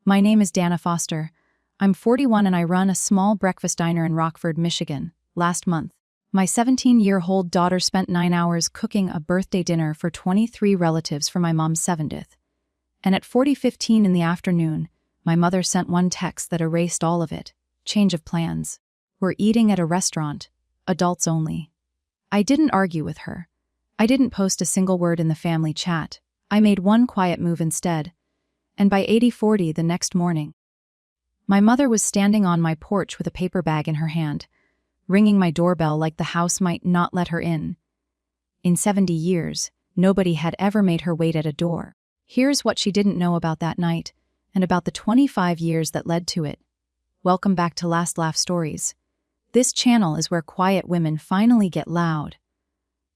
My name is Dana Foster. I'm 41 and I run a small breakfast diner in Rockford, Michigan. Last month, my 17-year-old daughter spent 9 hours cooking a birthday dinner for 23 relatives for my mom's 70th. And at 40:15 in the afternoon, my mother sent one text that erased all of it. Change of plans. We're eating at a restaurant. Adults only. I didn't argue with her. I didn't post a single word in the family chat. I made one quiet move instead. And by 80:40 the next morning, my mother was standing on my porch with a paper bag in her hand, ringing my doorbell like the house might not let her in. In 70 years, nobody had ever made her wait at a door. Here's what she didn't know about that night, and about the 25 years that led to it. Welcome back to Last Laugh Stories. This channel is where quiet women finally get loud.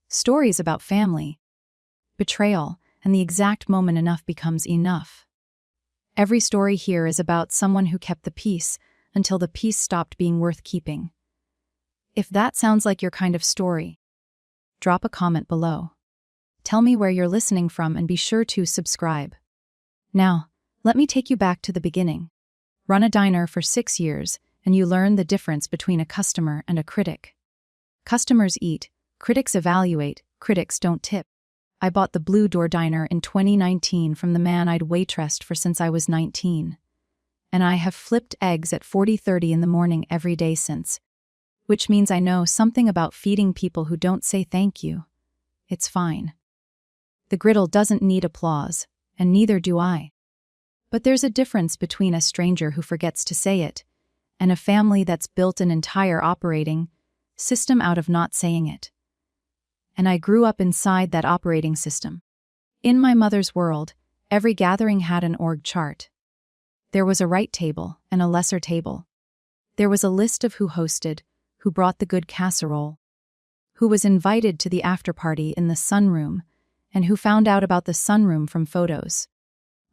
Stories about family, betrayal, and the exact moment enough becomes enough. Every story here is about someone who kept the peace until the peace stopped being worth keeping. If that sounds like your kind of story, drop a comment below. Tell me where you're listening from and be sure to subscribe. Now, let me take you back to the beginning. Run a diner for 6 years, and you learn the difference between a customer and a critic. Customers eat, critics evaluate, critics don't tip. I bought the Blue Door Diner in 2019 from the man I'd waitressed for since I was 19. And I have flipped eggs at 40:30 in the morning every day since. Which means I know something about feeding people who don't say thank you. It's fine. The griddle doesn't need applause, and neither do I. But there's a difference between a stranger who forgets to say it and a family that's built an entire operating system out of not saying it. And I grew up inside that operating system. In my mother's world, every gathering had an org chart. There was a right table and a lesser table. There was a list of who hosted, who brought the good casserole, who was invited to the after-party in the sunroom, and who found out about the sunroom from photos.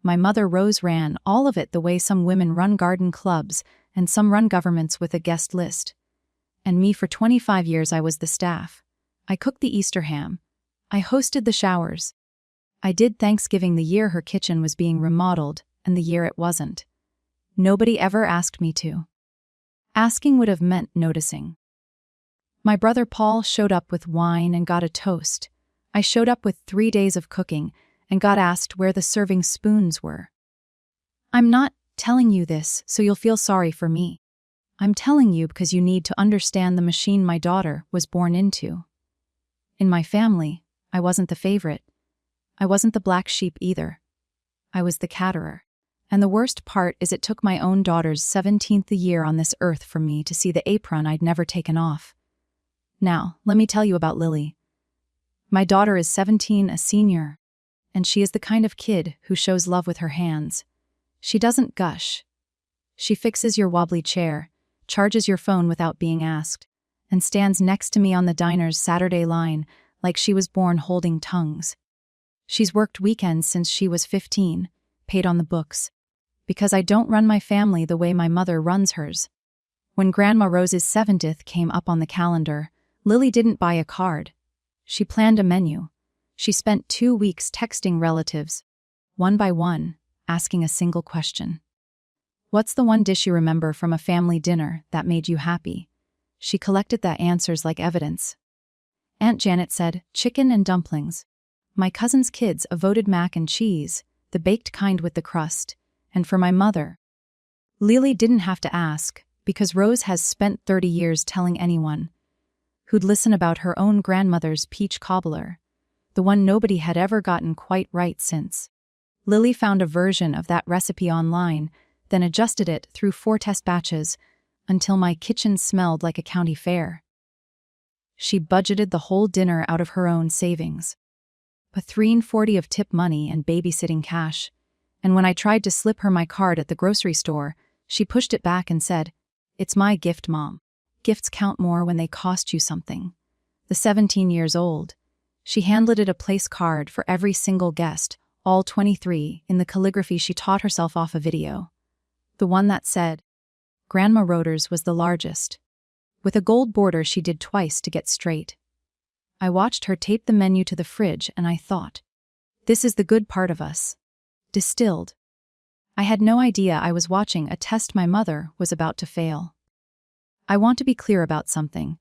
My mother Rose ran all of it the way some women run garden clubs and some run governments with a guest list. And me for 25 years I was the staff. I cooked the Easter ham. I hosted the showers. I did Thanksgiving the year her kitchen was being remodeled and the year it wasn't. Nobody ever asked me to. Asking would have meant noticing. My brother Paul showed up with wine and got a toast. I showed up with 3 days of cooking and got asked where the serving spoons were. I'm not telling you this so you'll feel sorry for me. I'm telling you because you need to understand the machine my daughter was born into. In my family, I wasn't the favorite. I wasn't the black sheep either. I was the caterer. And the worst part is it took my own daughter's 17th year on this earth for me to see the apron I'd never taken off. Now, let me tell you about Lily. My daughter is 17, a senior, and she is the kind of kid who shows love with her hands. She doesn't gush. She fixes your wobbly chair, charges your phone without being asked, and stands next to me on the diner's Saturday line like she was born holding tongues. She's worked weekends since she was 15, paid on the books, because I don't run my family the way my mother runs hers. When Grandma Rose's 70th came up on the calendar, Lily didn't buy a card. She planned a menu. She spent 2 weeks texting relatives, one by one, asking a single question. What's the one dish you remember from a family dinner that made you happy? She collected the answers like evidence. Aunt Janet said, chicken and dumplings. My cousin's kids voted mac and cheese, the baked kind with the crust, and for my mother. Lily didn't have to ask, because Rose has spent 30 years telling anyone who'd listen about her own grandmother's peach cobbler, the one nobody had ever gotten quite right since. Lily found a version of that recipe online, then adjusted it through 4 test batches, until my kitchen smelled like a county fair. She budgeted the whole dinner out of her own savings. But $3.40 of tip money and babysitting cash, and when I tried to slip her my card at the grocery store, she pushed it back and said, "It's my gift, Mom. Gifts count more when they cost you something." The 17 years old, she handed a place card for every single guest, all 23, in the calligraphy she taught herself off a video. The one that said, Grandma Roder's was the largest. With a gold border she did twice to get straight. I watched her tape the menu to the fridge and I thought, this is the good part of us. Distilled. I had no idea I was watching a test my mother was about to fail. I want to be clear about something.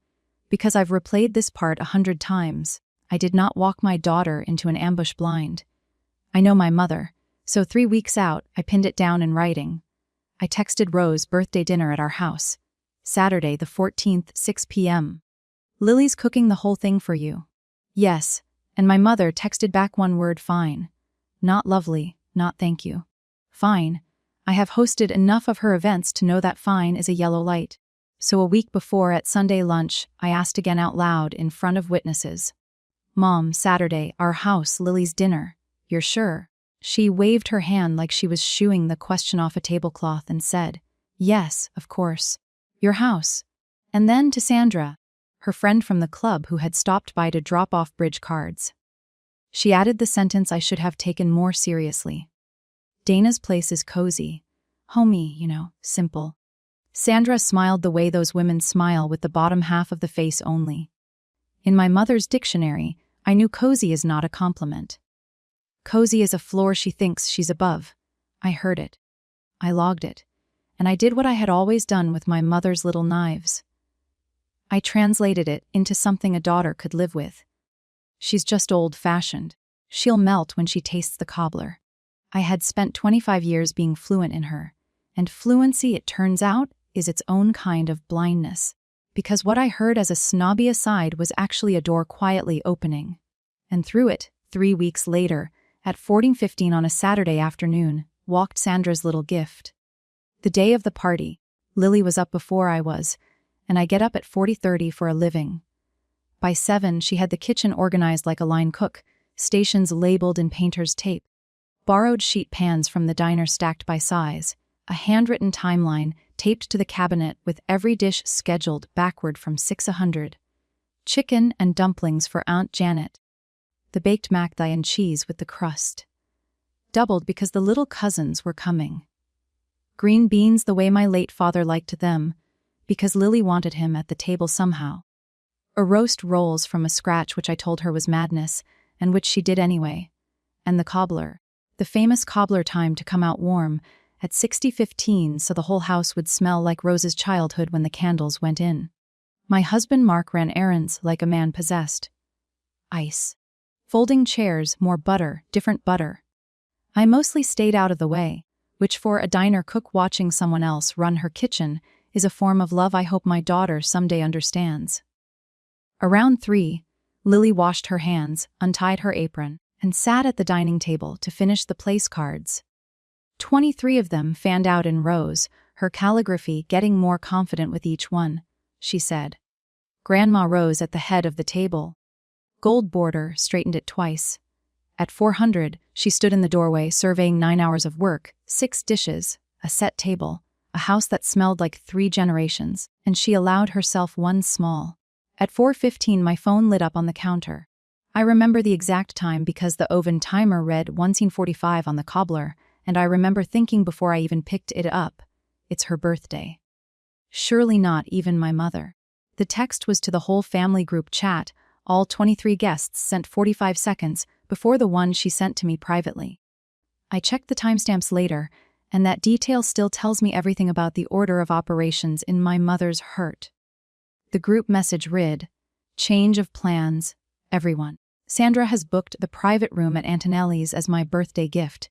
Because I've replayed this part 100 times, I did not walk my daughter into an ambush blind. I know my mother, so 3 weeks out, I pinned it down in writing. I texted Rose birthday dinner at our house. Saturday the 14th, 6 p.m. Lily's cooking the whole thing for you. Yes, and my mother texted back one word, fine. Not lovely, not thank you. Fine. I have hosted enough of her events to know that fine is a yellow light. So a week before at Sunday lunch, I asked again out loud in front of witnesses. Mom, Saturday, our house, Lily's dinner. You're sure? She waved her hand like she was shooing the question off a tablecloth and said, yes, of course. Your house. And then to Sandra, her friend from the club who had stopped by to drop off bridge cards. She added the sentence I should have taken more seriously. Dana's place is cozy. Homey, simple. Sandra smiled the way those women smile with the bottom half of the face only. In my mother's dictionary, I knew cozy is not a compliment. Cozy is a floor she thinks she's above. I heard it. I logged it. And I did what I had always done with my mother's little knives. I translated it into something a daughter could live with. She's just old-fashioned. She'll melt when she tastes the cobbler. I had spent 25 years being fluent in her. And fluency, it turns out, is its own kind of blindness. Because what I heard as a snobby aside was actually a door quietly opening. And through it, 3 weeks later, at 14:15 on a Saturday afternoon, walked Sandra's little gift. The day of the party, Lily was up before I was, and I get up at 40:30 for a living. By 7, she had the kitchen organized like a line cook, stations labeled in painter's tape, borrowed sheet pans from the diner stacked by size, a handwritten timeline taped to the cabinet with every dish scheduled backward from 600. Chicken and dumplings for Aunt Janet. The baked macthai and cheese with the crust. Doubled because the little cousins were coming. Green beans the way my late father liked them, because Lily wanted him at the table somehow. A roast rolls from a scratch which I told her was madness, and which she did anyway. And the cobbler. The famous cobbler time to come out warm, at 60:15 so the whole house would smell like Rose's childhood when the candles went in. My husband Mark ran errands like a man possessed. Ice. Folding chairs, more butter, different butter. I mostly stayed out of the way, which for a diner cook watching someone else run her kitchen is a form of love I hope my daughter someday understands. Around 3, Lily washed her hands, untied her apron, and sat at the dining table to finish the place cards. 23 of them fanned out in rows, her calligraphy getting more confident with each one, she said. Grandma rose at the head of the table. Gold border straightened it twice. At 400, she stood in the doorway surveying 9 hours of work, 6 dishes, a set table, a house that smelled like 3 generations, and she allowed herself one small. At 4:15, my phone lit up on the counter. I remember the exact time because the oven timer read 1:45 on the cobbler, and I remember thinking before I even picked it up, it's her birthday. Surely not even my mother. The text was to the whole family group chat, all 23 guests sent 45 seconds before the one she sent to me privately. I checked the timestamps later, and that detail still tells me everything about the order of operations in my mother's hurt. The group message read, change of plans, everyone. Sandra has booked the private room at Antonelli's as my birthday gift.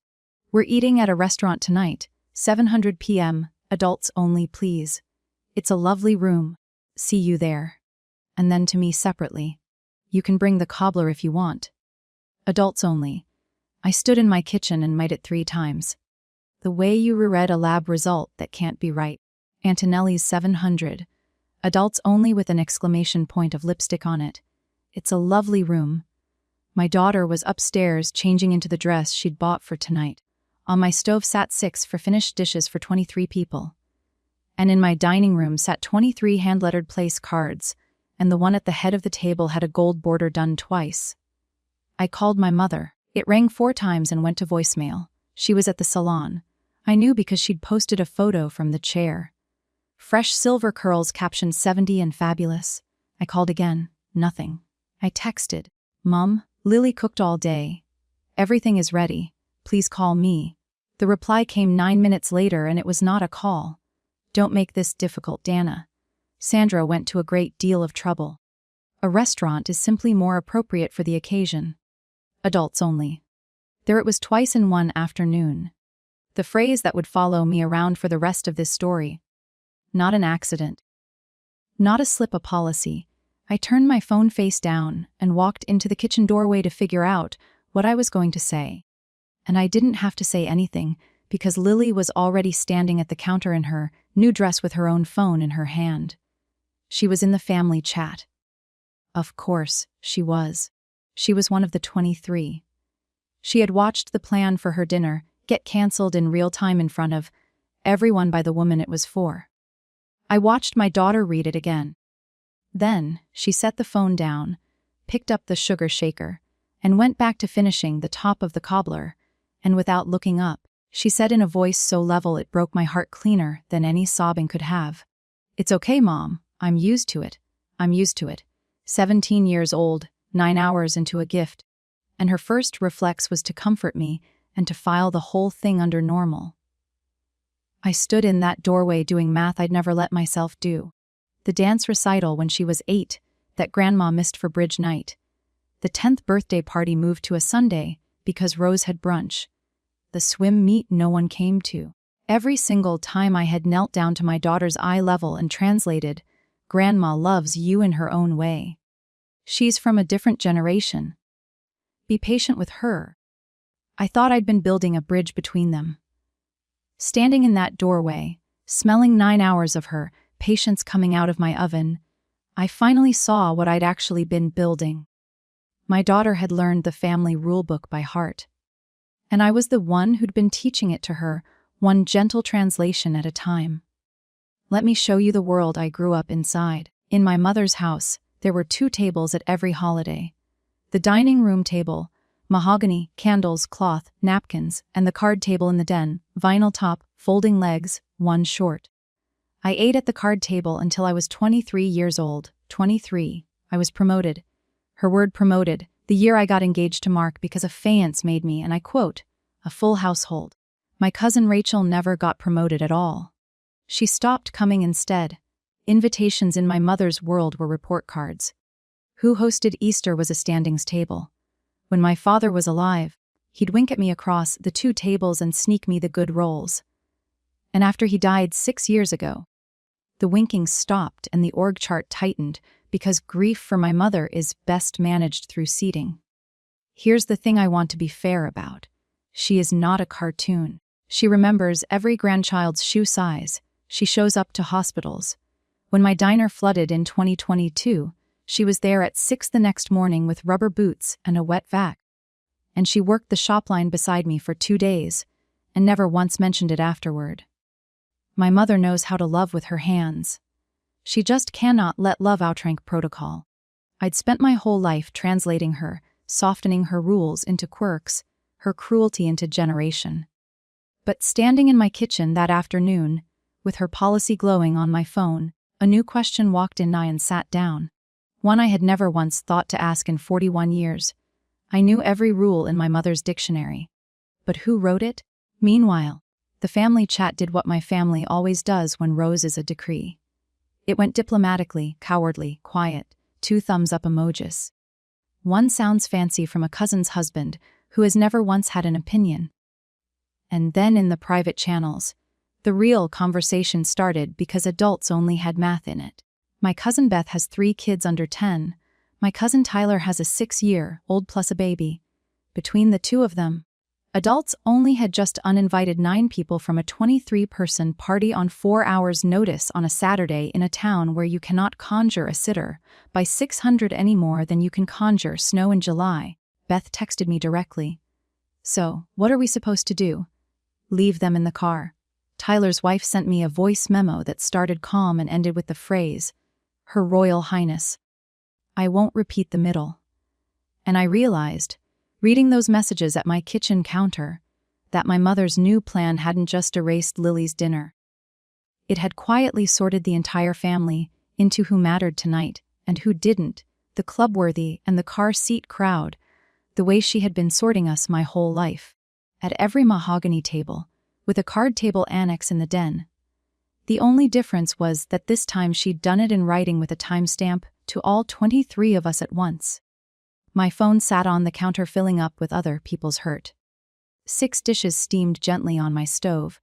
We're eating at a restaurant tonight, 7:00 p.m., adults only please. It's a lovely room. See you there. And then to me separately. You can bring the cobbler if you want. Adults only. I stood in my kitchen and made it 3 times. The way you reread a lab result that can't be right. Antonelli's 700. Adults only with an exclamation point of lipstick on it. It's a lovely room. My daughter was upstairs changing into the dress she'd bought for tonight. On my stove sat 6 for finished dishes for 23 people. And in my dining room sat 23 hand-lettered place cards, and the one at the head of the table had a gold border done twice. I called my mother. It rang 4 times and went to voicemail. She was at the salon. I knew because she'd posted a photo from the chair. Fresh silver curls captioned 70 and fabulous. I called again. Nothing. I texted. Mom, Lily cooked all day. Everything is ready. Please call me. The reply came 9 minutes later, and it was not a call. "Don't make this difficult, Dana. Sandra went to a great deal of trouble. A restaurant is simply more appropriate for the occasion. Adults only." There it was twice in one afternoon. The phrase that would follow me around for the rest of this story. Not an accident. Not a slip of policy. I turned my phone face down and walked into the kitchen doorway to figure out what I was going to say. And I didn't have to say anything, because Lily was already standing at the counter in her new dress with her own phone in her hand. She was in the family chat. Of course, she was. She was one of the 23. She had watched the plan for her dinner get canceled in real time in front of everyone by the woman it was for. I watched my daughter read it again. Then, she set the phone down, picked up the sugar shaker, and went back to finishing the top of the cobbler, and without looking up, she said in a voice so level it broke my heart cleaner than any sobbing could have, "It's okay, Mom. I'm used to it. I'm used to it. 17 years old, 9 hours into a gift." And her first reflex was to comfort me and to file the whole thing under normal. I stood in that doorway doing math I'd never let myself do. The dance recital when she was 8, that Grandma missed for bridge night. The 10th birthday party moved to a Sunday because Rose had brunch. The swim meet no one came to. Every single time I had knelt down to my daughter's eye level and translated, "Grandma loves you in her own way. She's from a different generation. Be patient with her." I thought I'd been building a bridge between them. Standing in that doorway, smelling 9 hours of her patience coming out of my oven, I finally saw what I'd actually been building. My daughter had learned the family rulebook by heart. And I was the one who'd been teaching it to her, one gentle translation at a time. Let me show you the world I grew up inside. In my mother's house, there were 2 tables at every holiday. The dining room table, mahogany, candles, cloth, napkins, and the card table in the den, vinyl top, folding legs, one short. I ate at the card table until I was 23 years old. 23. I was promoted. Her word promoted, the year I got engaged to Mark because a faience made me, and I quote, "a full household." My cousin Rachel never got promoted at all. She stopped coming instead. Invitations in my mother's world were report cards. Who hosted Easter was a standings table. When my father was alive, he'd wink at me across the 2 tables and sneak me the good rolls. And after he died 6 years ago, the winking stopped and the org chart tightened because grief for my mother is best managed through seating. Here's the thing I want to be fair about. She is not a cartoon. She remembers every grandchild's shoe size. She shows up to hospitals. When my diner flooded in 2022, she was there at 6 the next morning with rubber boots and a wet vac. And she worked the shop line beside me for 2 days and never once mentioned it afterward. My mother knows how to love with her hands. She just cannot let love outrank protocol. I'd spent my whole life translating her, softening her rules into quirks, her cruelty into generation. But standing in my kitchen that afternoon, with her policy glowing on my phone, a new question walked in and sat down. One I had never once thought to ask in 41 years. I knew every rule in my mother's dictionary. But who wrote it? Meanwhile, the family chat did what my family always does when Rose is a decree. It went diplomatically, cowardly, quiet, 2 thumbs up emojis. One sounds fancy from a cousin's husband who has never once had an opinion. And then in the private channels, the real conversation started because adults only had math in it. My cousin Beth has 3 kids under 10. My cousin Tyler has a 6-year-old plus a baby. Between the 2 of them, adults only had just uninvited 9 people from a 23-person party on 4 hours' notice on a Saturday in a town where you cannot conjure a sitter by 600 any more than you can conjure snow in July. Beth texted me directly. "So, what are we supposed to do? Leave them in the car." Tyler's wife sent me a voice memo that started calm and ended with the phrase, "Her Royal Highness." I won't repeat the middle. And I realized, reading those messages at my kitchen counter, that my mother's new plan hadn't just erased Lily's dinner. It had quietly sorted the entire family into who mattered tonight and who didn't, the club-worthy and the car seat crowd, the way she had been sorting us my whole life. at every mahogany table, with a card table annex in the den. The only difference was that this time she'd done it in writing with a timestamp to all 23 of us at once. My phone sat on the counter filling up with other people's hurt. 6 dishes steamed gently on my stove.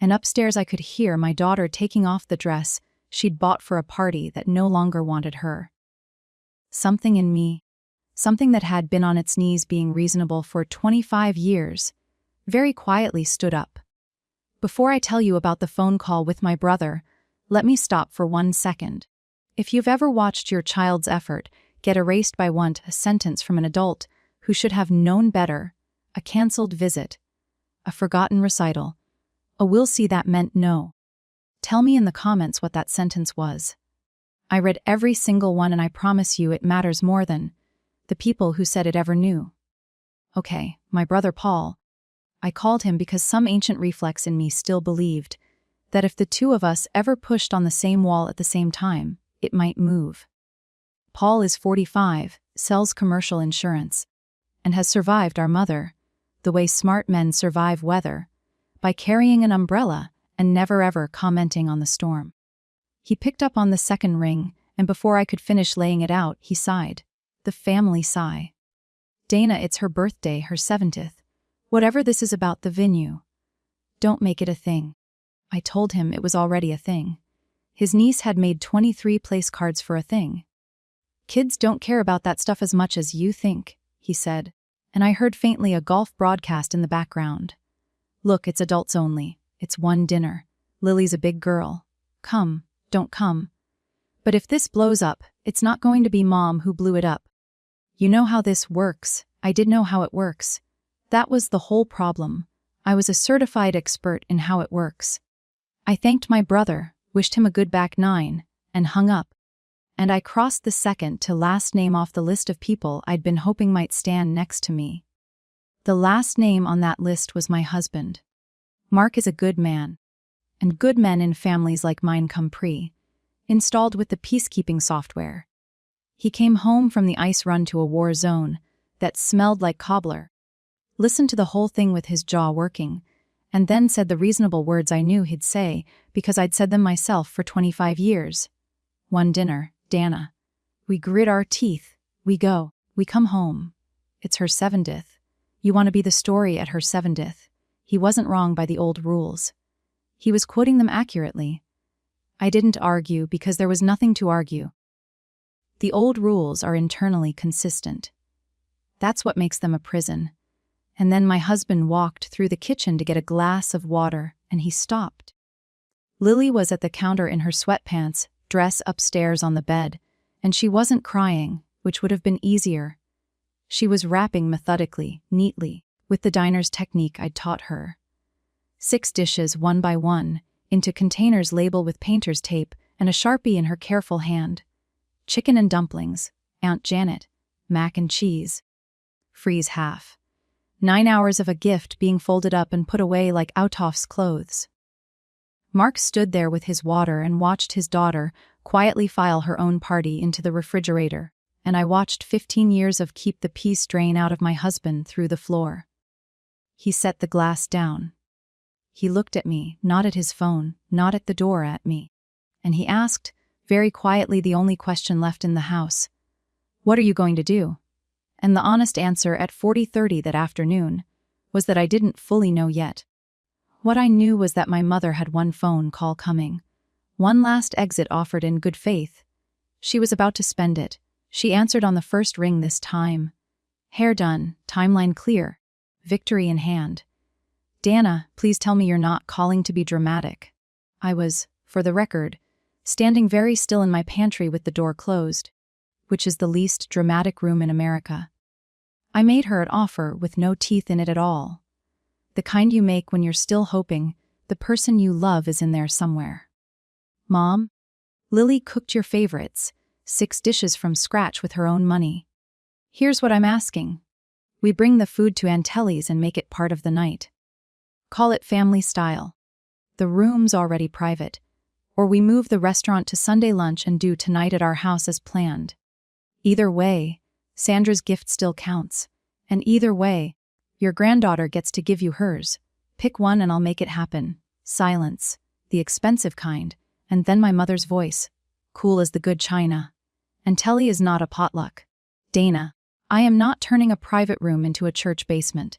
And upstairs I could hear my daughter taking off the dress she'd bought for a party that no longer wanted her. Something in me, something that had been on its knees being reasonable for 25 years, very quietly stood up. Before I tell you about the phone call with my brother, let me stop for 1 second. If you've ever watched your child's effort get erased by a sentence from an adult who should have known better, a cancelled visit, a forgotten recital, a "we'll see" that meant no. Tell me in the comments what that sentence was. I read every single one, and I promise you it matters more than the people who said it ever knew. Okay, my brother Paul. I called him because some ancient reflex in me still believed that if the two of us ever pushed on the same wall at the same time, it might move. Paul is 45, sells commercial insurance, and has survived our mother, the way smart men survive weather, by carrying an umbrella and never ever commenting on the storm. He picked up on the second ring, and before I could finish laying it out, he sighed. The family sigh. Dana, it's her birthday, her 70th. Whatever this is about the venue, don't make it a thing. I told him it was already a thing. His niece had made 23 place cards for a thing. Kids don't care about that stuff as much as you think, he said, and I heard faintly a golf broadcast in the background. Look, it's adults only. It's one dinner. Lily's a big girl. Come, don't come. But if this blows up, it's not going to be Mom who blew it up. You know how this works. I did know how it works. That was the whole problem. I was a certified expert in how it works. I thanked my brother, wished him a good back nine, and hung up. And I crossed the second to last name off the list of people I'd been hoping might stand next to me. The last name on that list was my husband. Mark is a good man. And good men in families like mine come installed with the peacekeeping software. He came home from the ice run to a war zone that smelled like cobbler, listened to the whole thing with his jaw working, and then said the reasonable words I knew he'd say because I'd said them myself for 25 years. One dinner, Dana. We grit our teeth. We go. We come home. It's her 70th. You want to be the story at her 70th. He wasn't wrong by the old rules. He was quoting them accurately. I didn't argue because there was nothing to argue. The old rules are internally consistent. That's what makes them a prison. And then my husband walked through the kitchen to get a glass of water, and he stopped. Lily was at the counter in her sweatpants, dress upstairs on the bed, and she wasn't crying, which would have been easier. She was wrapping methodically, neatly, with the diner's technique I'd taught her. 6 dishes, one by one, into containers labeled with painter's tape and a Sharpie in her careful hand. Chicken and dumplings, Aunt Janet, mac and cheese. Freeze half. 9 hours of a gift being folded up and put away like Outhoff's clothes. Mark stood there with his water and watched his daughter quietly file her own party into the refrigerator, and I watched 15 years of keep the peace drain out of my husband through the floor. He set the glass down. He looked at me, not at his phone, not at the door, at me. And he asked, very quietly, the only question left in the house, "What are you going to do?" And the honest answer at 40:30 that afternoon was that I didn't fully know yet. What I knew was that my mother had one phone call coming, one last exit offered in good faith. She was about to spend it. She answered on the first ring this time. Hair done, timeline clear, victory in hand. "Dana, please tell me you're not calling to be dramatic." I was, for the record, standing very still in my pantry with the door closed, which is the least dramatic room in America. I made her an offer with no teeth in it at all. The kind you make when you're still hoping the person you love is in there somewhere. "Mom, Lily cooked your favorites, 6 dishes from scratch with her own money. Here's what I'm asking. We bring the food to Antelli's and make it part of the night. Call it family style. The room's already private. Or we move the restaurant to Sunday lunch and do tonight at our house as planned. Either way, Sandra's gift still counts. And either way, Your granddaughter gets to give you hers. Pick one and I'll make it happen. Silence. The expensive kind. And then my mother's voice. Cool as the good china. And Telly is not a potluck. Dana, I am not turning a private room into a church basement.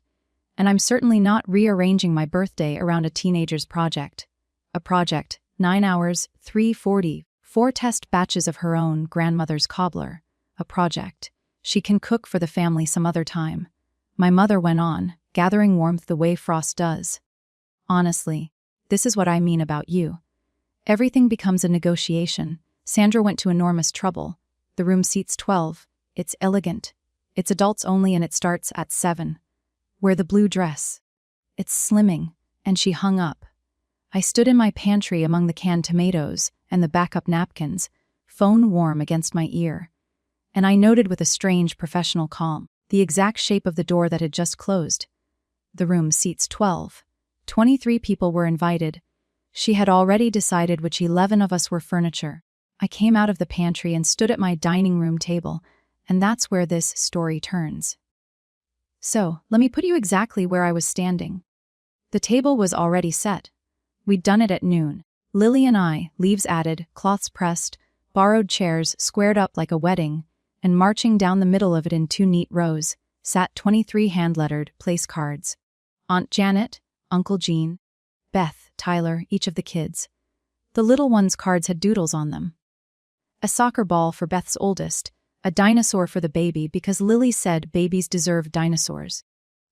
And I'm certainly not rearranging my birthday around a teenager's project. A project, 9 hours, 3:40, 4 test batches of her own grandmother's cobbler. A project. She can cook for the family some other time. My mother went on, gathering warmth the way frost does. Honestly, this is what I mean about you. Everything becomes a negotiation. Sandra went to enormous trouble. The room seats 12. It's elegant. It's adults only and it starts at 7. Wear the blue dress. It's slimming, and she hung up. I stood in my pantry among the canned tomatoes and the backup napkins, phone warm against my ear. And I noted with a strange professional calm the exact shape of the door that had just closed. The room seats 12. 23 people were invited. She had already decided which 11 of us were furniture. I came out of the pantry and stood at my dining room table, and that's where this story turns. So, let me put you exactly where I was standing. The table was already set. We'd done it at noon. Lily and I, leaves added, cloths pressed, borrowed chairs squared up like a wedding, and marching down the middle of it in 2 neat rows, sat 23 hand-lettered place cards. Aunt Janet, Uncle Gene, Beth, Tyler, each of the kids. The little ones' cards had doodles on them. A soccer ball for Beth's oldest, a dinosaur for the baby because Lily said babies deserve dinosaurs.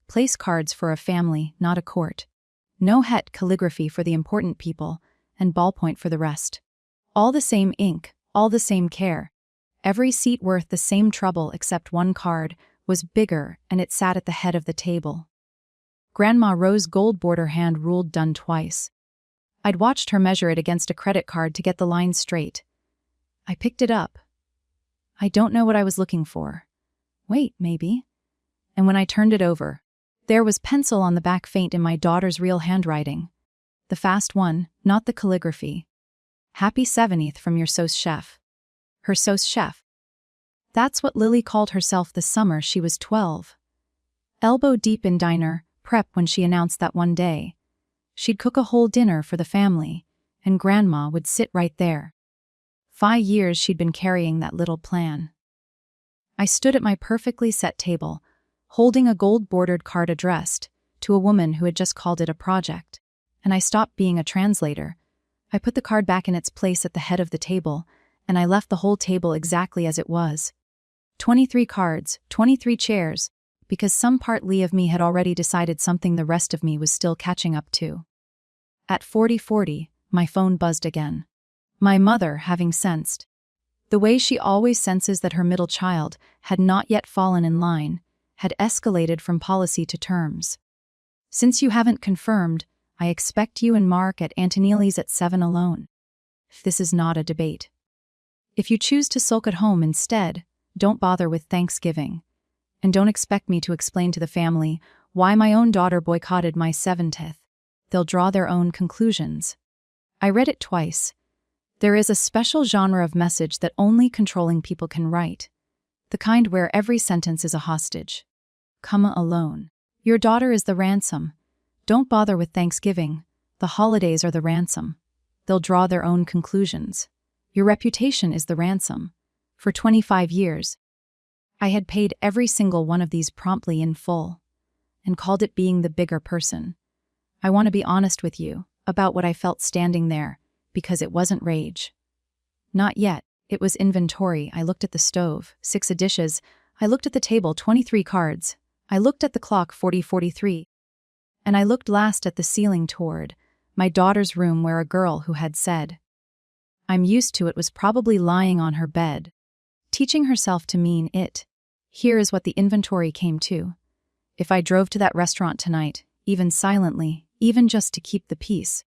Place cards for a family, not a court. No het calligraphy for the important people, and ballpoint for the rest. All the same ink, all the same care. Every seat worth the same trouble except one card was bigger and it sat at the head of the table. Grandma Rose gold border hand ruled done twice. I'd watched her measure it against a credit card to get the lines straight. I picked it up. I don't know what I was looking for. Wait, maybe. And when I turned it over, there was pencil on the back faint in my daughter's real handwriting. The fast one, not the calligraphy. Happy 70th from your sauce chef. Her sauce chef. That's what Lily called herself the summer she was 12. Elbow deep in diner prep when she announced that one day she'd cook a whole dinner for the family, and Grandma would sit right there. 5 years she'd been carrying that little plan. I stood at my perfectly set table, holding a gold-bordered card addressed to a woman who had just called it a project, and I stopped being a translator. I put the card back in its place at the head of the table, and I left the whole table exactly as it was. 23 cards, 23 chairs, because some partly of me had already decided something the rest of me was still catching up to. At 40:40, my phone buzzed again. My mother, having sensed the way she always senses that her middle child had not yet fallen in line, had escalated from policy to terms. Since you haven't confirmed, I expect you and Mark at Antonelli's at 7 alone. This is not a debate. If you choose to sulk at home instead, don't bother with Thanksgiving. And don't expect me to explain to the family why my own daughter boycotted my 70th. They'll draw their own conclusions. I read it twice. There is a special genre of message that only controlling people can write. The kind where every sentence is a hostage. Comma alone. Your daughter is the ransom. Don't bother with Thanksgiving. The holidays are the ransom. They'll draw their own conclusions. Your reputation is the ransom. For 25 years, I had paid every single one of these promptly in full, and called it being the bigger person. I want to be honest with you about what I felt standing there, because it wasn't rage. Not yet. It was inventory. I looked at the stove, 6 dishes. I looked at the table, 23 cards. I looked at the clock, 40:43. And I looked last at the ceiling toward my daughter's room where a girl who had said, I'm used to it, was probably lying on her bed, teaching herself to mean it. Here is what the inventory came to. If I drove to that restaurant tonight, even silently, even just to keep the peace,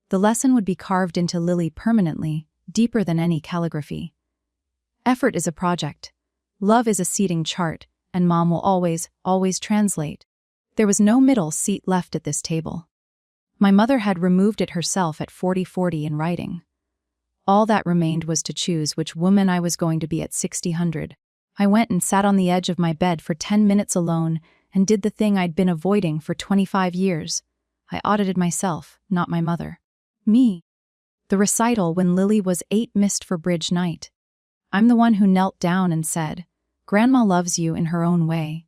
the lesson would be carved into Lily permanently, deeper than any calligraphy. Effort is a project. Love is a seating chart, and Mom will always, always translate. There was no middle seat left at this table. My mother had removed it herself at 40:40 in writing. All that remained was to choose which woman I was going to be at 6000. I went and sat on the edge of my bed for 10 minutes alone and did the thing I'd been avoiding for 25 years. I audited myself, not my mother. Me. The recital when Lily was 8 missed for bridge night. I'm the one who knelt down and said, "Grandma loves you in her own way."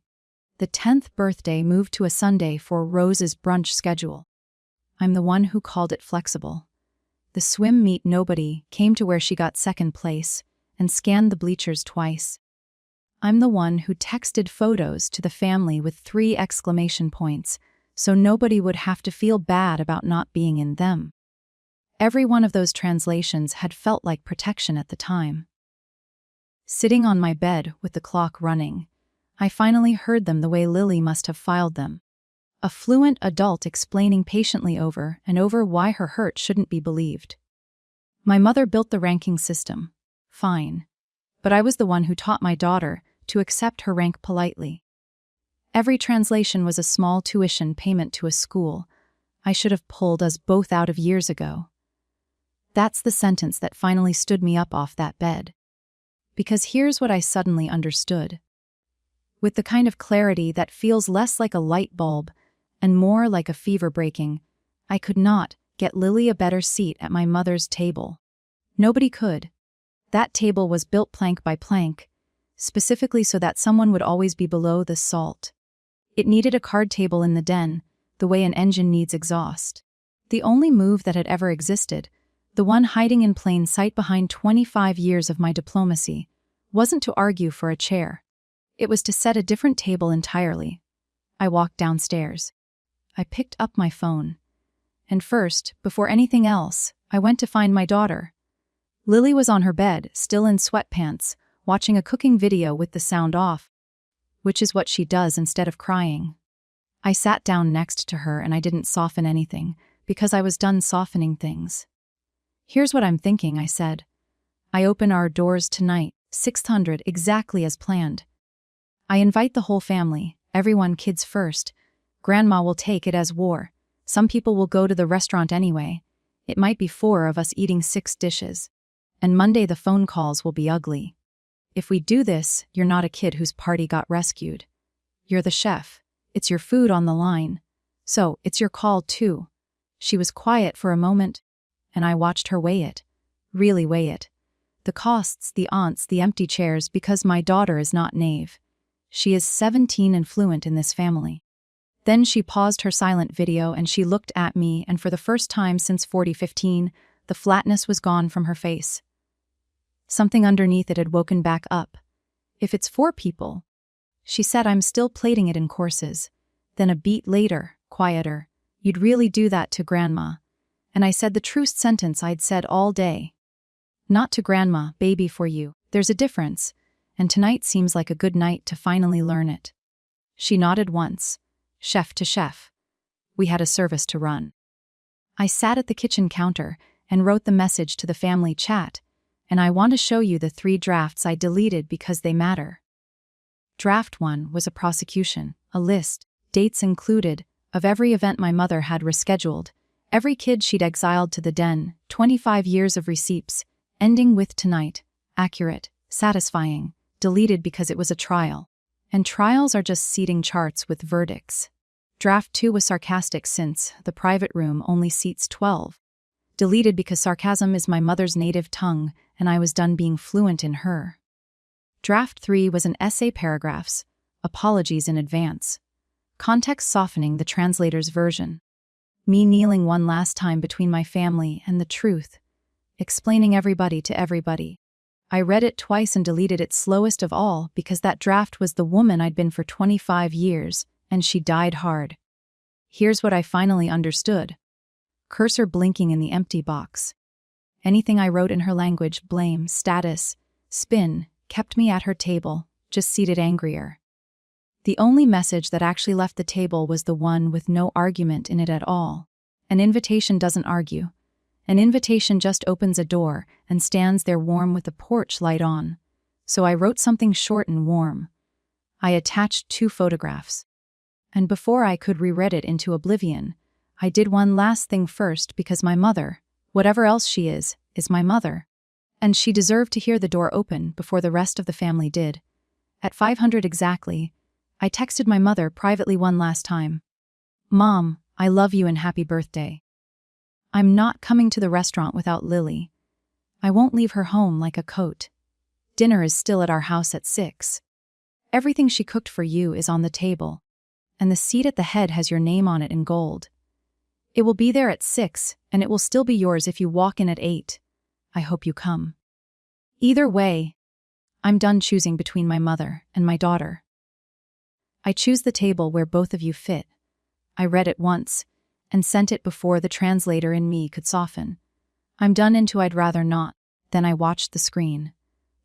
The 10th birthday moved to a Sunday for Rose's brunch schedule. I'm the one who called it flexible. The swim meet nobody came to where she got second place and scanned the bleachers twice. I'm the one who texted photos to the family with 3 exclamation points so nobody would have to feel bad about not being in them. Every one of those translations had felt like protection at the time. Sitting on my bed with the clock running, I finally heard them the way Lily must have filed them. A fluent adult explaining patiently over and over why her hurt shouldn't be believed. My mother built the ranking system. Fine. But I was the one who taught my daughter to accept her rank politely. Every translation was a small tuition payment to a school I should have pulled us both out of years ago. That's the sentence that finally stood me up off that bed. Because here's what I suddenly understood. With the kind of clarity that feels less like a light bulb and more like a fever breaking, I could not get Lily a better seat at my mother's table. Nobody could. That table was built plank by plank, specifically so that someone would always be below the salt. It needed a card table in the den, the way an engine needs exhaust. The only move that had ever existed, the one hiding in plain sight behind 25 years of my diplomacy, wasn't to argue for a chair. It was to set a different table entirely. I walked downstairs. I picked up my phone. And first, before anything else, I went to find my daughter. Lily was on her bed, still in sweatpants, watching a cooking video with the sound off, which is what she does instead of crying. I sat down next to her and I didn't soften anything, because I was done softening things. "Here's what I'm thinking," I said. "I open our doors tonight, 600 exactly as planned. I invite the whole family, everyone kids first. Grandma will take it as war. Some people will go to the restaurant anyway. It might be 4 of us eating 6 dishes. And Monday the phone calls will be ugly. If we do this, you're not a kid whose party got rescued. You're the chef. It's your food on the line. So, it's your call too." She was quiet for a moment, and I watched her weigh it. Really weigh it. The costs, the aunts, the empty chairs, because my daughter is not naive. She is 17 and fluent in this family. Then she paused her silent video and she looked at me, and for the first time since 4015, the flatness was gone from her face. Something underneath it had woken back up. "If it's 4 people," she said, "I'm still plating it in courses." Then a beat later, quieter, "You'd really do that to Grandma." And I said the truest sentence I'd said all day. "Not to Grandma, baby, for you. There's a difference. And tonight seems like a good night to finally learn it." She nodded once, chef to chef. We had a service to run. I sat at the kitchen counter and wrote the message to the family chat, and I want to show you the 3 drafts I deleted because they matter. Draft 1 was a prosecution, a list, dates included, of every event my mother had rescheduled, every kid she'd exiled to the den, 25 years of receipts, ending with tonight, accurate, satisfying, deleted because it was a trial. And trials are just seating charts with verdicts. Draft 2 was sarcastic since the private room only seats 12. Deleted because sarcasm is my mother's native tongue and I was done being fluent in her. Draft 3 was an essay paragraphs, apologies in advance. Context softening the translator's version. Me kneeling one last time between my family and the truth. Explaining everybody to everybody. I read it twice and deleted it slowest of all because that draft was the woman I'd been for 25 years, and she died hard. Here's what I finally understood. Cursor blinking in the empty box. Anything I wrote in her language, blame, status, spin, kept me at her table, just seated angrier. The only message that actually left the table was the one with no argument in it at all. An invitation doesn't argue. An invitation just opens a door and stands there warm with the porch light on. So I wrote something short and warm. I attached 2 photographs. And before I could reread it into oblivion, I did one last thing first because my mother, whatever else she is my mother. And she deserved to hear the door open before the rest of the family did. At 500 exactly, I texted my mother privately one last time. Mom, I love you and happy birthday. I'm not coming to the restaurant without Lily. I won't leave her home like a coat. Dinner is still at our house at 6. Everything she cooked for you is on the table, and the seat at the head has your name on it in gold. It will be there at 6, and it will still be yours if you walk in at 8. I hope you come. Either way, I'm done choosing between my mother and my daughter. I choose the table where both of you fit. I read it once, and sent it before the translator in me could soften. I'm done into I'd rather not. Then I watched the screen.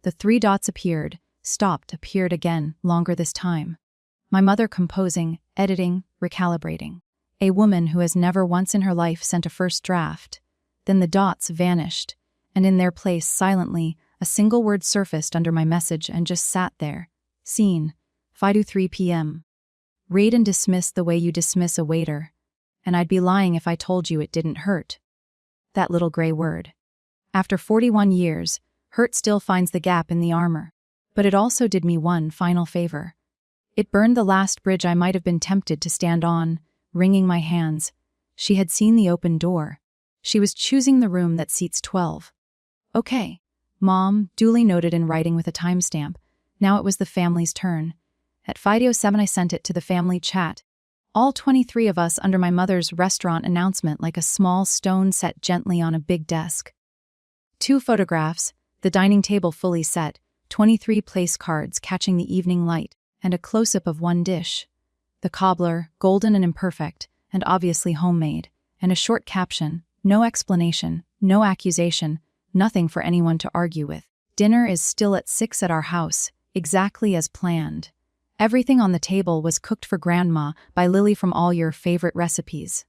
The 3 dots appeared, stopped, appeared again, longer this time. My mother composing, editing, recalibrating. A woman who has never once in her life sent a first draft. Then the dots vanished, and in their place, silently, a single word surfaced under my message and just sat there. Seen. 5:03 p.m. Read and dismiss the way you dismiss a waiter. And I'd be lying if I told you it didn't hurt. That little gray word. After 41 years, hurt still finds the gap in the armor. But it also did me one final favor. It burned the last bridge I might have been tempted to stand on, wringing my hands. She had seen the open door. She was choosing the room that seats 12. Okay. Mom, duly noted in writing with a timestamp. Now it was the family's turn. At 5:07 I sent it to the family chat. All 23 of us under my mother's restaurant announcement like a small stone set gently on a big desk. 2 photographs, the dining table fully set, 23 place cards catching the evening light, and a close-up of one dish. The cobbler, golden and imperfect, and obviously homemade, and a short caption, no explanation, no accusation, nothing for anyone to argue with. Dinner is still at 6 at our house, exactly as planned. Everything on the table was cooked for Grandma by Lily from all your favorite recipes.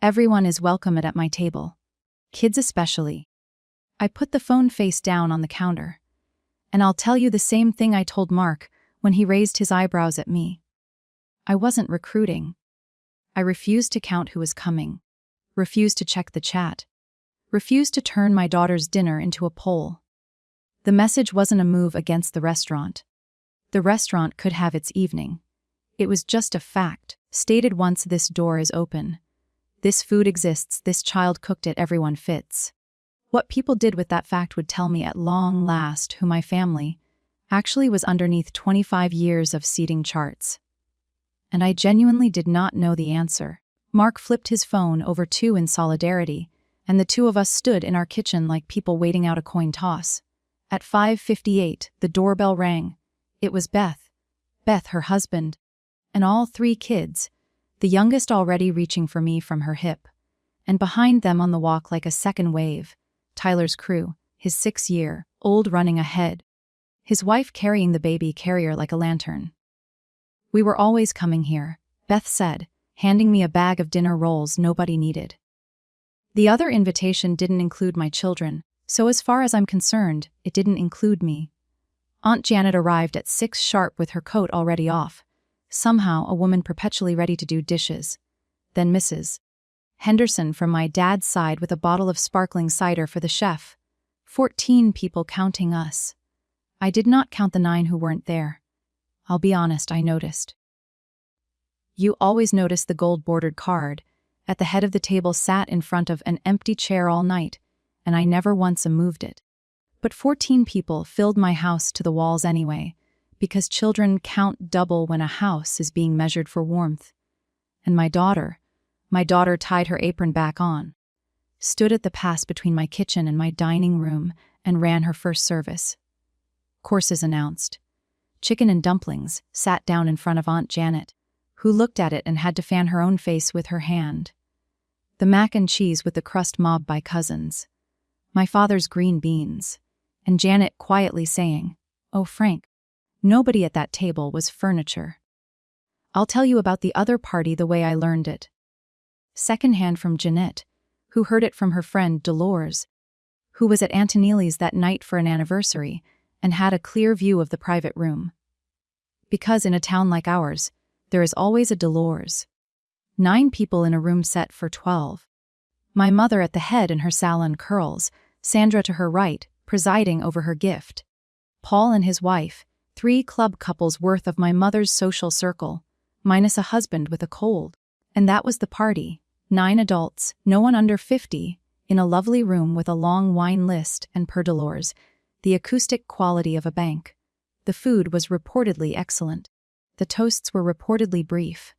Everyone is welcome at my table. Kids especially. I put the phone face down on the counter. And I'll tell you the same thing I told Mark when he raised his eyebrows at me. I wasn't recruiting. I refused to count who was coming. Refused to check the chat. Refused to turn my daughter's dinner into a poll. The message wasn't a move against the restaurant. The restaurant could have its evening. It was just a fact, stated once this door is open. This food exists, this child cooked it, everyone fits. What people did with that fact would tell me at long last who my family actually was underneath 25 years of seating charts. And I genuinely did not know the answer. Mark flipped his phone over 2 in solidarity, and the 2 of us stood in our kitchen like people waiting out a coin toss. At 5:58, the doorbell rang. It was Beth, her husband, and all 3 kids, the youngest already reaching for me from her hip. And behind them on the walk like a second wave, Tyler's crew, his 6-year-old running ahead, his wife carrying the baby carrier like a lantern. We were always coming here, Beth said, handing me a bag of dinner rolls nobody needed. The other invitation didn't include my children, so as far as I'm concerned, it didn't include me. Aunt Janet arrived at 6 sharp with her coat already off, somehow a woman perpetually ready to do dishes. Then Mrs. Henderson from my dad's side with a bottle of sparkling cider for the chef. 14 people counting us. I did not count the 9 who weren't there. I'll be honest, I noticed. You always notice the gold-bordered card. At the head of the table sat in front of an empty chair all night, and I never once moved it. But 14 people filled my house to the walls anyway, because children count double when a house is being measured for warmth. And my daughter tied her apron back on, stood at the pass between my kitchen and my dining room, and ran her first service. Courses announced. Chicken and dumplings, sat down in front of Aunt Janet, who looked at it and had to fan her own face with her hand. The mac and cheese with the crust mobbed by cousins. My father's green beans. And Janet quietly saying, "Oh, Frank, nobody at that table was furniture." I'll tell you about the other party the way I learned it. Secondhand from Jeanette, who heard it from her friend Dolores, who was at Antonelli's that night for an anniversary and had a clear view of the private room. Because in a town like ours, there is always a Dolores. 9 people in a room set for 12. My mother at the head in her salon curls, Sandra to her right, presiding over her gift. Paul and his wife, 3 club couples worth of my mother's social circle, minus a husband with a cold. And that was the party. 9 adults, no one under 50, in a lovely room with a long wine list and perdollars, the acoustic quality of a bank. The food was reportedly excellent. The toasts were reportedly brief.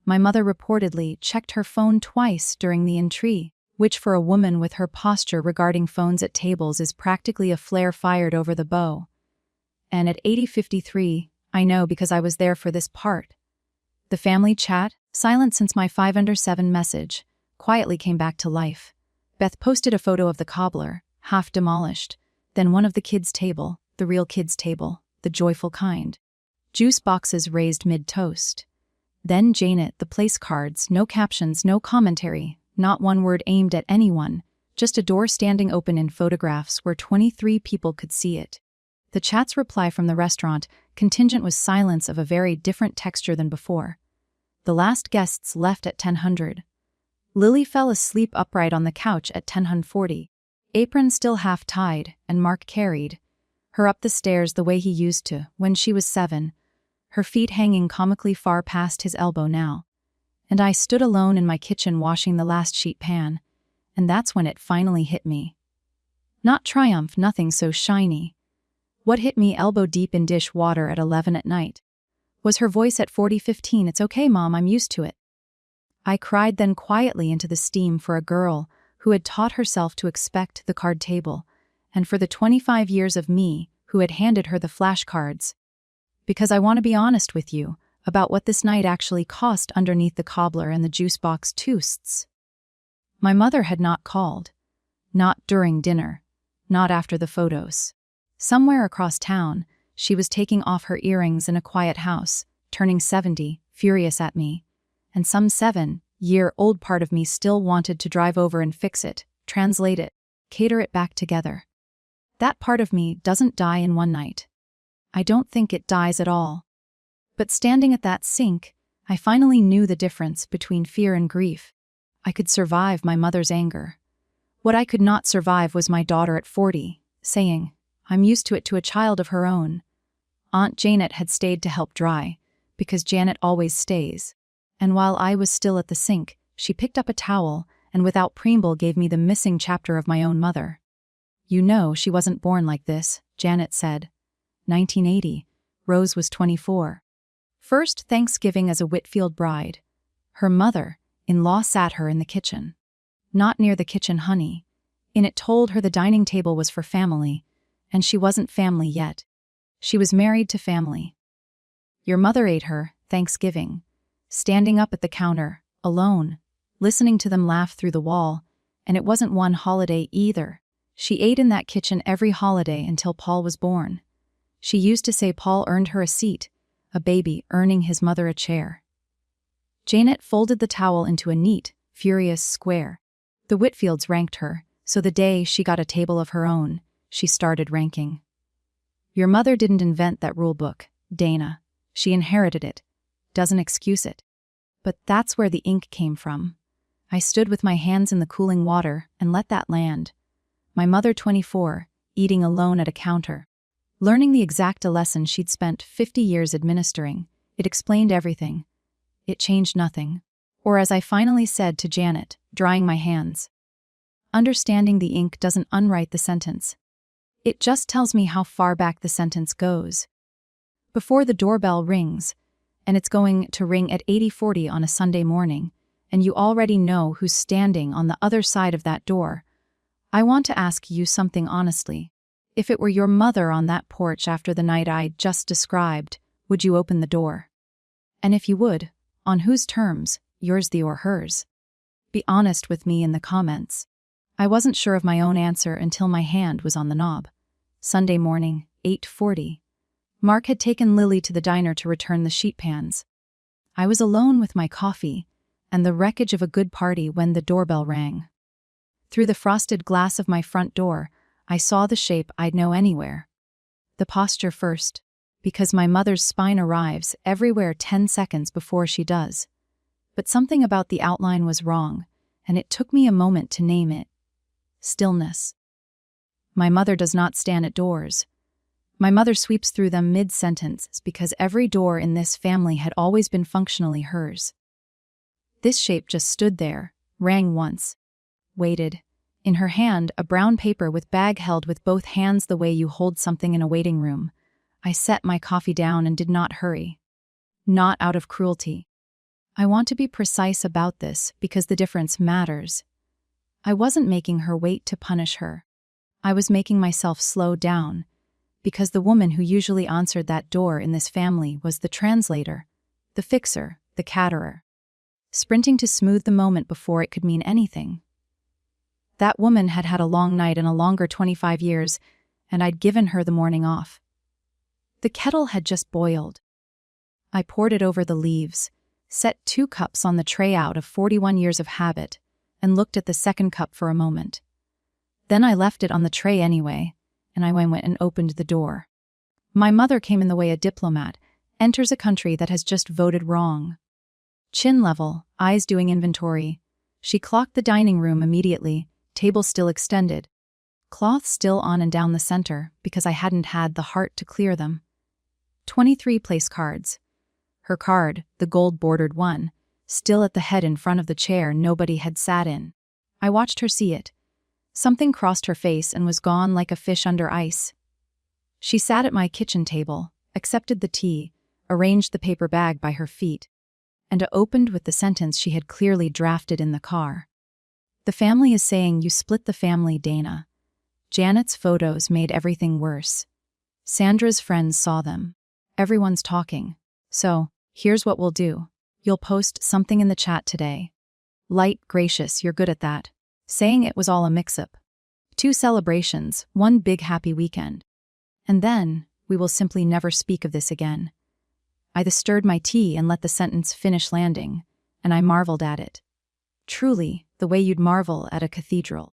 My mother reportedly checked her phone twice during the entree, which for a woman with her posture regarding phones at tables is practically a flare fired over the bow. And at 80:53, I know because I was there for this part. The family chat, silent since my 5 under 7 message, quietly came back to life. Beth posted a photo of the cobbler, half demolished, then one of the kids' table, the real kids' table, the joyful kind. Juice boxes raised mid-toast. Then Janet, the place cards, no captions, no commentary, not one word aimed at anyone, just a door standing open in photographs where 23 people could see it. The chat's reply from the restaurant contingent was silence of a very different texture than before. The last guests left at 10:00. Lily fell asleep upright on the couch at 10:40. Apron still half-tied, and Mark carried her up the stairs the way he used to when she was 7, her feet hanging comically far past his elbow now. And I stood alone in my kitchen washing the last sheet pan, and that's when it finally hit me. Not triumph, nothing so shiny. What hit me elbow deep in dish water at 11 at night was her voice at 40:15, "It's okay, Mom, I'm used to it." I cried then quietly into the steam for a girl who had taught herself to expect the card table, and for the 25 years of me who had handed her the flashcards. Because I want to be honest with you about what this night actually cost underneath the cobbler and the juice box toasts. My mother had not called. Not during dinner. Not after the photos. Somewhere across town, she was taking off her earrings in a quiet house, turning 70, furious at me. And some 7-year-old part of me still wanted to drive over and fix it, translate it, cater it back together. That part of me doesn't die in one night. I don't think it dies at all. But standing at that sink, I finally knew the difference between fear and grief. I could survive my mother's anger. What I could not survive was my daughter at 40, saying, "I'm used to it," to a child of her own. Aunt Janet had stayed to help dry, because Janet always stays. And while I was still at the sink, she picked up a towel and without preamble gave me the missing chapter of my own mother. "You know she wasn't born like this," Janet said. 1980. Rose was 24. First Thanksgiving as a Whitfield bride. Her mother-in-law sat her in the kitchen. Not near the kitchen, honey. In it told her the dining table was for family, and she wasn't family yet. She was married to family. Your mother ate her, Thanksgiving, standing up at the counter, alone, listening to them laugh through the wall, and it wasn't one holiday either. She ate in that kitchen every holiday until Paul was born. She used to say Paul earned her a seat, a baby earning his mother a chair. Janet folded the towel into a neat, furious square. The Whitfields ranked her, so the day she got a table of her own, she started ranking. Your mother didn't invent that rule book, Dana. She inherited it. Doesn't excuse it. But that's where the ink came from. I stood with my hands in the cooling water and let that land. My mother, 24, eating alone at a counter. Learning the exact lesson she'd spent 50 years administering, it explained everything. It changed nothing. Or as I finally said to Janet, drying my hands, understanding the ink doesn't unwrite the sentence. It just tells me how far back the sentence goes. Before the doorbell rings, and it's going to ring at 80:40 on a Sunday morning, and you already know who's standing on the other side of that door, I want to ask you something honestly. If it were your mother on that porch after the night I just described, would you open the door? And if you would, on whose terms, yours or hers? Be honest with me in the comments. I wasn't sure of my own answer until my hand was on the knob. Sunday morning, 8:40. Mark had taken Lily to the diner to return the sheet pans. I was alone with my coffee and the wreckage of a good party when the doorbell rang. Through the frosted glass of my front door, I saw the shape I'd know anywhere. The posture first, because my mother's spine arrives everywhere 10 seconds before she does. But something about the outline was wrong, and it took me a moment to name it. Stillness. My mother does not stand at doors. My mother sweeps through them mid-sentence because every door in this family had always been functionally hers. This shape just stood there, rang once, waited. In her hand, a brown paper with bag held with both hands the way you hold something in a waiting room. I set my coffee down and did not hurry. Not out of cruelty. I want to be precise about this because the difference matters. I wasn't making her wait to punish her. I was making myself slow down, because the woman who usually answered that door in this family was the translator, the fixer, the caterer. Sprinting to smooth the moment before it could mean anything. That woman had had a long night and a longer 25 years, and I'd given her the morning off. The kettle had just boiled. I poured it over the leaves, set 2 cups on the tray out of 41 years of habit, and looked at the second cup for a moment. Then I left it on the tray anyway, and I went and opened the door. My mother came in the way a diplomat enters a country that has just voted wrong. Chin level, eyes doing inventory. She clocked the dining room immediately, table still extended. Cloth still on and down the center, because I hadn't had the heart to clear them. 23 place cards. Her card, the gold-bordered one, still at the head in front of the chair nobody had sat in. I watched her see it. Something crossed her face and was gone like a fish under ice. She sat at my kitchen table, accepted the tea, arranged the paper bag by her feet, and opened with the sentence she had clearly drafted in the car. The family is saying you split the family, Dana. Janet's photos made everything worse. Sandra's friends saw them. Everyone's talking. So, here's what we'll do. You'll post something in the chat today. Light, gracious, you're good at that. Saying it was all a mix-up. 2 celebrations, 1 big happy weekend. And then, we will simply never speak of this again. I stirred my tea and let the sentence finish landing, and I marveled at it. Truly, the way you'd marvel at a cathedral.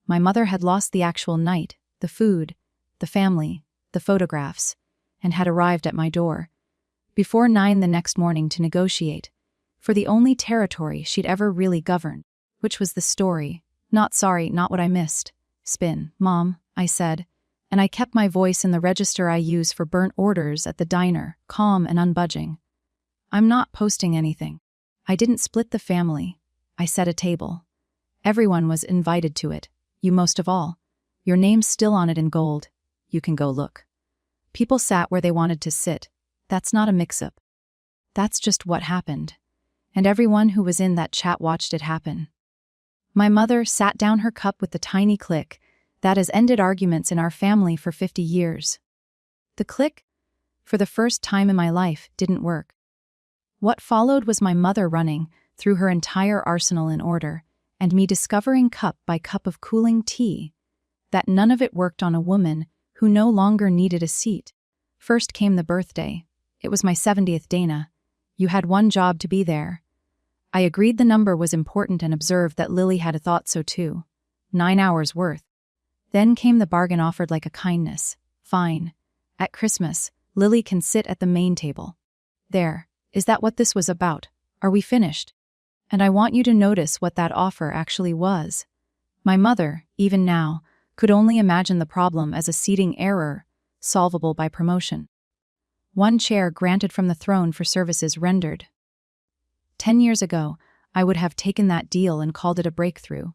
My mother had lost the actual night, the food, the family, the photographs, and had arrived at my door, before 9 the next morning to negotiate, for the only territory she'd ever really governed, which was the story. Not sorry, not what I missed. Spin, Mom, I said, and I kept my voice in the register I use for burnt orders at the diner, calm and unbudging. I'm not posting anything. I didn't split the family. I set a table. Everyone was invited to it, you most of all. Your name's still on it in gold. You can go look. People sat where they wanted to sit. That's not a mix-up. That's just what happened. And everyone who was in that chat watched it happen. My mother sat down her cup with the tiny click that has ended arguments in our family for 50 years. The click, for the first time in my life, didn't work. What followed was my mother running through her entire arsenal in order, and me discovering cup by cup of cooling tea that none of it worked on a woman who no longer needed a seat. First came the birthday. It was my 70th, Dana. You had one job to be there. I agreed the number was important and observed that Lily had thought so too. 9 hours worth. Then came the bargain offered like a kindness. Fine. At Christmas, Lily can sit at the main table. There. Is that what this was about? Are we finished? And I want you to notice what that offer actually was. My mother, even now, could only imagine the problem as a seating error, solvable by promotion. 1 chair granted from the throne for services rendered. 10 years ago, I would have taken that deal and called it a breakthrough.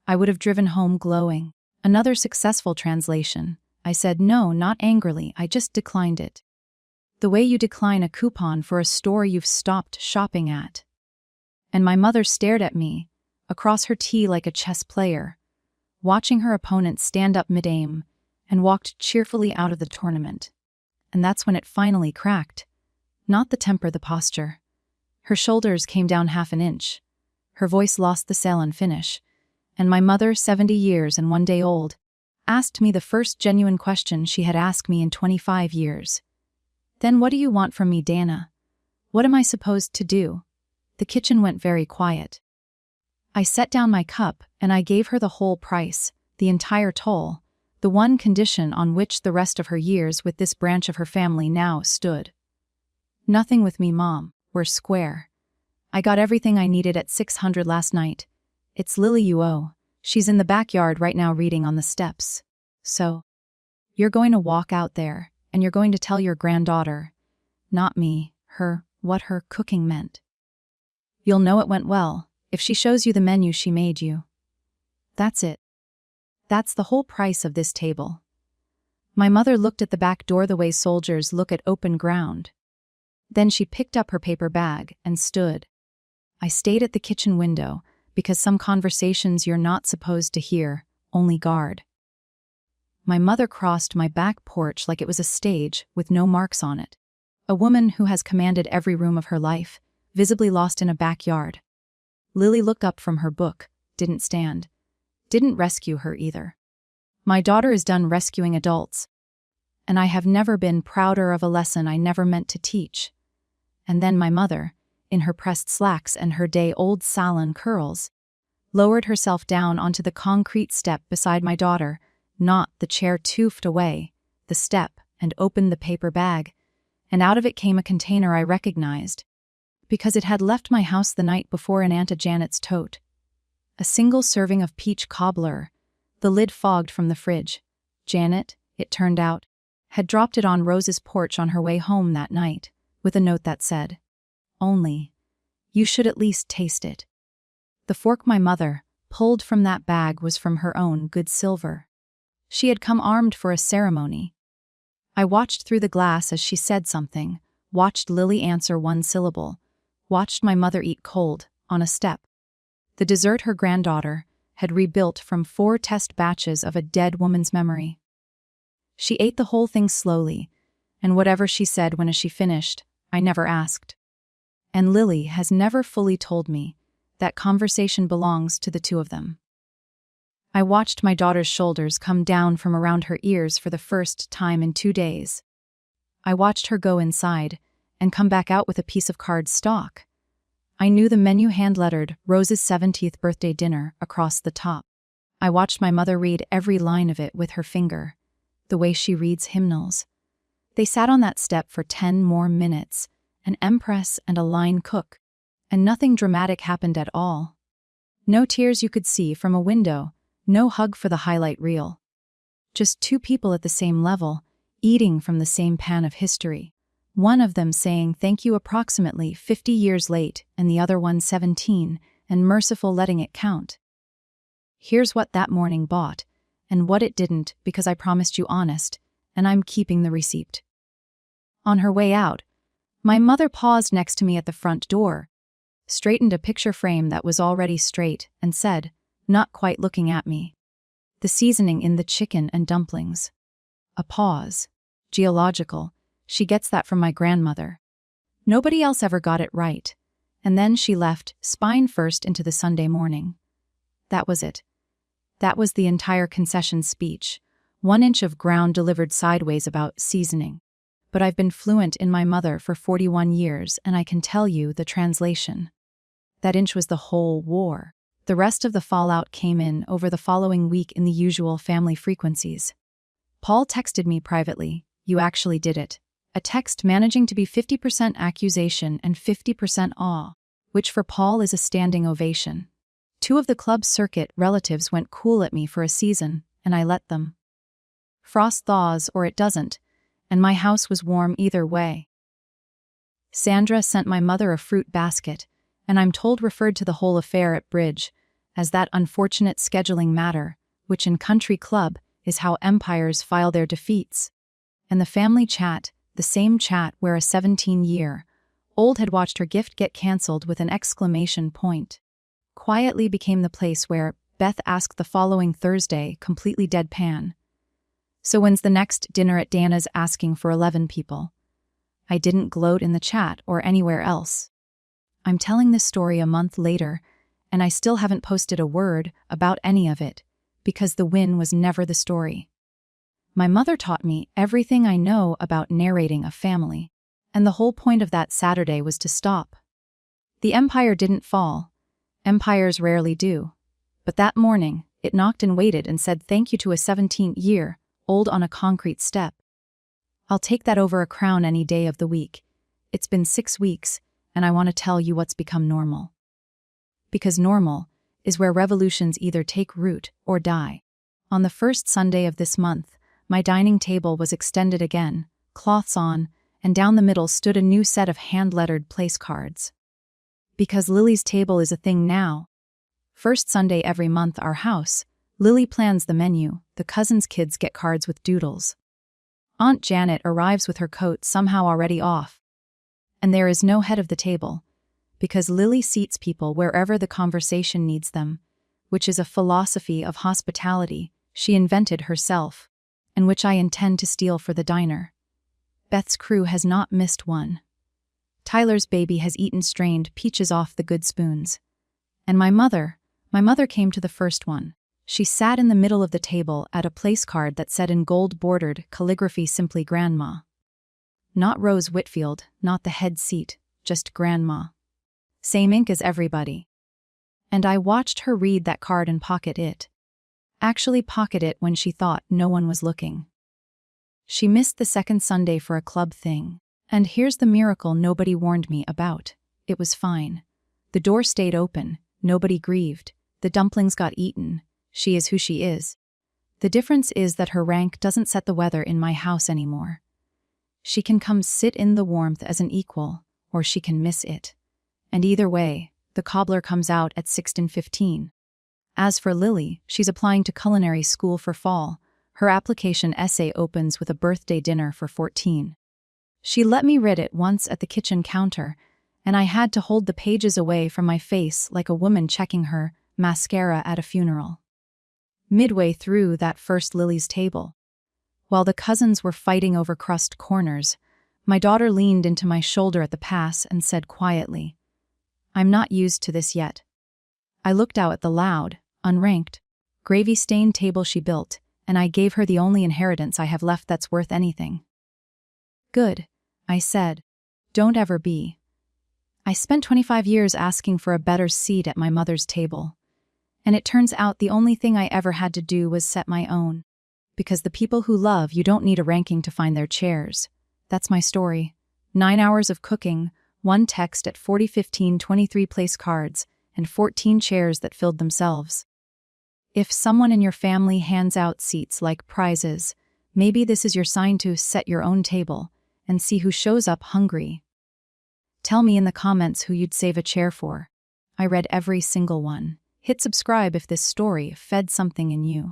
I would have driven home glowing. Another successful translation. I said no, not angrily, I just declined it. The way you decline a coupon for a store you've stopped shopping at. And my mother stared at me, across her tea like a chess player, watching her opponent stand up mid-aim, and walked cheerfully out of the tournament. And that's when it finally cracked. Not the temper, the posture. Her shoulders came down half an inch. Her voice lost the sale and finish. And my mother, 70 years and 1 day old, asked me the first genuine question she had asked me in 25 years. Then what do you want from me, Dana? What am I supposed to do? The kitchen went very quiet. I set down my cup and I gave her the whole price, the entire toll, the one condition on which the rest of her years with this branch of her family now stood. Nothing with me, Mom. We're square. I got everything I needed at 600 last night. It's Lily you owe. She's in the backyard right now reading on the steps. So, You're going to walk out there, and you're going to tell your granddaughter, not me, her, what her cooking meant. You'll know it went well if she shows you the menu she made you. That's it. That's the whole price of this table. My mother looked at the back door the way soldiers look at open ground. Then she picked up her paper bag and stood. I stayed at the kitchen window because some conversations you're not supposed to hear only guard. My mother crossed my back porch like it was a stage with no marks on it. A woman who has commanded every room of her life, visibly lost in a backyard. Lily looked up from her book, didn't stand. Didn't rescue her either. My daughter is done rescuing adults. And I have never been prouder of a lesson I never meant to teach. And then my mother, in her pressed slacks and her day-old salon curls, lowered herself down onto the concrete step beside my daughter, not the chair 2 feet away, the step, and opened the paper bag, and out of it came a container I recognized, because it had left my house the night before in Aunt Janet's tote. A single serving of peach cobbler, the lid fogged from the fridge. Janet, it turned out, had dropped it on Rose's porch on her way home that night, with a note that said, "Only, you should at least taste it." The fork my mother pulled from that bag was from her own good silver. She had come armed for a ceremony. I watched through the glass as she said something, watched Lily answer one syllable, watched my mother eat cold, on a step. The dessert her granddaughter had rebuilt from 4 test batches of a dead woman's memory. She ate the whole thing slowly, and whatever she said when she finished, I never asked. And Lily has never fully told me that conversation belongs to the 2 of them. I watched my daughter's shoulders come down from around her ears for the first time in 2 days. I watched her go inside and come back out with a piece of cardstock. I knew the menu hand-lettered Rose's 70th birthday dinner across the top. I watched my mother read every line of it with her finger, the way she reads hymnals. They sat on that step for 10 more minutes, an empress and a line cook, and nothing dramatic happened at all. No tears you could see from a window, no hug for the highlight reel. Just 2 people at the same level, eating from the same pan of history. One of them saying thank you approximately 50 years late, and the other one 17, and merciful letting it count. Here's what that morning bought, and what it didn't, because I promised you honest, and I'm keeping the receipt. On her way out, my mother paused next to me at the front door, straightened a picture frame that was already straight, and said, not quite looking at me, "The seasoning in the chicken and dumplings." A pause. Geological. She gets that from my grandmother. Nobody else ever got it right. And then she left, spine first, into the Sunday morning. That was it. That was the entire concession speech. 1 inch of ground delivered sideways about seasoning. But I've been fluent in my mother for 41 years, and I can tell you the translation. That inch was the whole war. The rest of the fallout came in over the following week in the usual family frequencies. Paul texted me privately, "You actually did it." A text managing to be 50% accusation and 50% awe, which for Paul is a standing ovation. 2 of the club circuit relatives went cool at me for a season, and I let them. Frost thaws or it doesn't, and my house was warm either way. Sandra sent my mother a fruit basket, and I'm told referred to the whole affair at bridge as that unfortunate scheduling matter, which in country club is how empires file their defeats. And the family chat, the same chat where a 17-year-old had watched her gift get cancelled with an exclamation point, quietly became the place where Beth asked the following Thursday, completely deadpan, "So when's the next dinner at Dana's?" asking for 11 people. I didn't gloat in the chat or anywhere else. I'm telling this story a month later, and I still haven't posted a word about any of it, because the win was never the story. My mother taught me everything I know about narrating a family, and the whole point of that Saturday was to stop. The empire didn't fall. Empires rarely do. But that morning, it knocked and waited and said thank you to a 17-year-old on a concrete step. I'll take that over a crown any day of the week. It's been 6 weeks, and I want to tell you what's become normal. Because normal is where revolutions either take root or die. On the first Sunday of this month, my dining table was extended again, cloths on, and down the middle stood a new set of hand-lettered place cards. Because Lily's table is a thing now. First Sunday every month, our house, Lily plans the menu, the cousins' kids get cards with doodles. Aunt Janet arrives with her coat somehow already off. And there is no head of the table, because Lily seats people wherever the conversation needs them, which is a philosophy of hospitality she invented herself, and which I intend to steal for the diner. Beth's crew has not missed one. Tyler's baby has eaten strained peaches off the good spoons. And my mother came to the first one. She sat in the middle of the table at a place card that said in gold-bordered calligraphy simply Grandma. Not Rose Whitfield, not the head seat, just Grandma. Same ink as everybody. And I watched her read that card and pocket it. Actually pocket it when she thought no one was looking. She missed the second Sunday for a club thing. And here's the miracle nobody warned me about. It was fine. The door stayed open, nobody grieved. The dumplings got eaten. She is who she is. The difference is that her rank doesn't set the weather in my house anymore. She can come sit in the warmth as an equal, or she can miss it. And either way, the cobbler comes out at 16:15. As for Lily, she's applying to culinary school for fall. Her application essay opens with a birthday dinner for 14. She let me read it once at the kitchen counter, and I had to hold the pages away from my face like a woman checking her mascara at a funeral. Midway through that first Lily's table, while the cousins were fighting over crust corners, my daughter leaned into my shoulder at the pass and said quietly, "I'm not used to this yet." I looked out at the loud, unranked, gravy-stained table she built, and I gave her the only inheritance I have left that's worth anything. "Good," I said. "Don't ever be." I spent 25 years asking for a better seat at my mother's table. And it turns out the only thing I ever had to do was set my own. Because the people who love you don't need a ranking to find their chairs. That's my story. 9 hours of cooking, 1 text at 40:15, 23 place cards, and 14 chairs that filled themselves. If someone in your family hands out seats like prizes, maybe this is your sign to set your own table and see who shows up hungry. Tell me in the comments who you'd save a chair for. I read every single one. Hit subscribe if this story fed something in you.